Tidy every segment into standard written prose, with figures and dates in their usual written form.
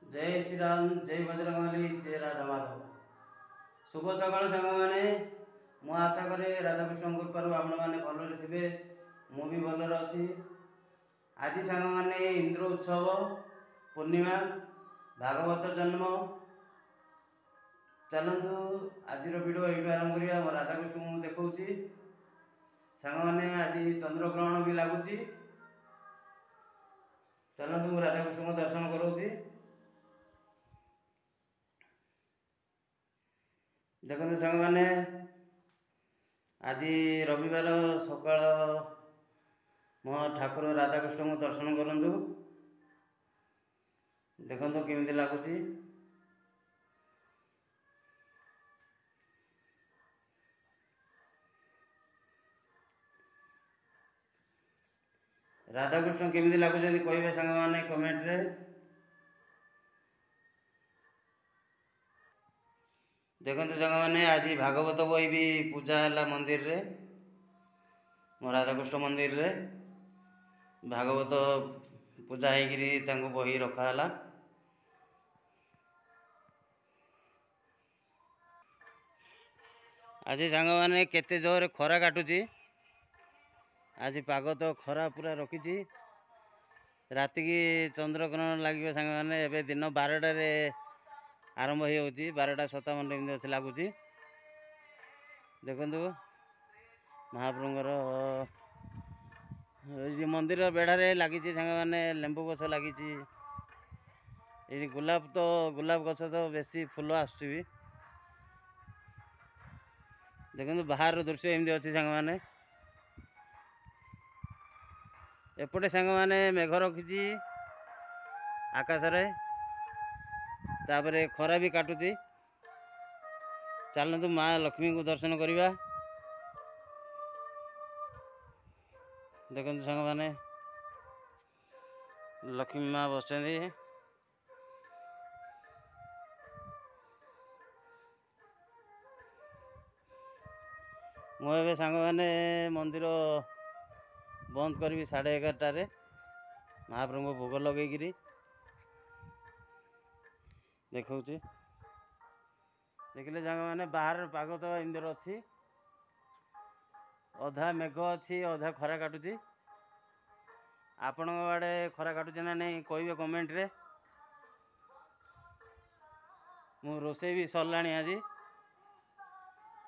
जय श्री राम, जय बजरंगबली, जय राधा माधव। शुभ सकाल सांग मैंने मु आशा करे राधाकृष्ण कृपारू आपण मैंने भलरे थे। मु भी भलरे अच्छी। आज सांग मैंने इंद्र उत्सव पूर्णिमा भागवत जन्म चलतु आज वीडियो ये आरंभ करिया। मो राधाकृष्ण को देखौची सांग मैंने आज चंद्रग्रहण भी लगुच। चलतु मु राधाकृष्ण को दर्शन करोची। देखते सांग मैंने आज रविवार सकाल मो ठाकुर राधाकृष्ण को दर्शन करूँ। देखो केमी लगुच। राधाकृष्ण केमी लगुच कहे सांग मैंने कमेंट रे। देखते सांग मैंने आज भागवत बही भी पूजा है मंदिर रे। मो राधाकृष्ण मंदिर रे भागवत पूजा हो बही रखाला। आज सांग मैंने केते जोर खरा काटुची। आज पाग तो खरा पूरा रखी। राति की चंद्रग्रहण लगे सांग मैंने एवं दिन 12टार आरंभ हो 12:57 एमती अच्छे लगुच। देखु महाप्रभुर मंदिर बेढ़ारे लगी सांग मैंने लेंबू गछ लगी। ये गुलाब गछ तो बेसी फूल आसुची। देखो बाहर दृश्य एमती अच्छी सांग मैंने। एपटे सांग मैंने मेघ रखी आकाश रे तापरे खरा भी काटुची। चलतु माँ लक्ष्मी को दर्शन करवा। देखो सांग मैंने लक्ष्मी माँ बस मुझे सांग मैंने मंदिर बंद करी 11:30 महाप्रभु को भोग लगे देखा। देखिले सांग मैंने बाहर पाग तो इंदर अच्छी अधा मेघ अच्छी अधा खरा काटुची। आपण आड़े खरा काटुचे ना नहीं कहे कमेंट रे। मु रोषे भी सरला आज।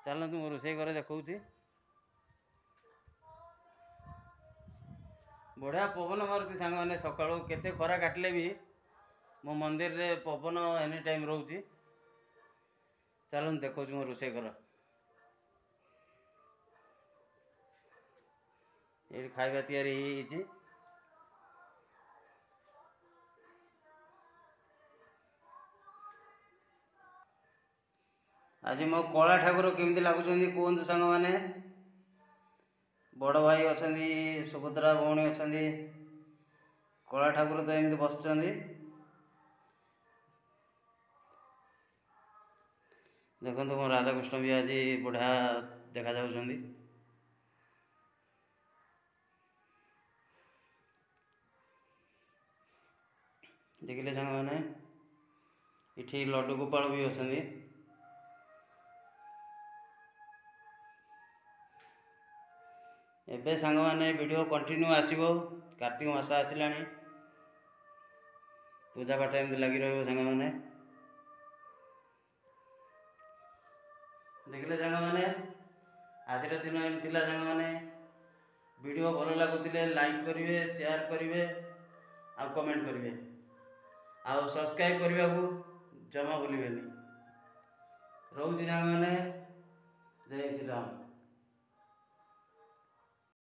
चलतु मु रोषे करे देखौची। बढ़िया पवन मारुति सांग मैंने सकाळू केते खरा काटले भी मो मंदिर रे पवन एनी टाइम रोची। चलो देखो मो रोषे कर ये खाଇବା तैयारी ହେଇଛି। आज मो कला ठाकुर केमती लगुच कहतु सांग मैंने। बड़ भाई अच्छा सुभद्रा भौणी अच्छा कला ठाकुर तो एमती बस। देखो मो राधाकृष्ण भी आज बढ़िया देखा जाउछंदी। देखिले सांग मैंने इठी लड्डू गोपाल भी अच्छा। एबे सांग मैंने वीडियो कंटिन्यू आसीबो। कार्तिक मास आसिलानी पूजा पाठ एमती लगी रहिबो सांग मैंने। देखिले सांग मैंने आज दिन एमती सांग मैंने वीडियो भल लगुले लाइक करेंगे, शेयर करेंगे आ कमेंट करेंगे आ सब्सक्राइब करने को जमा भूलें। रोची सांग मैंने जय श्री राम।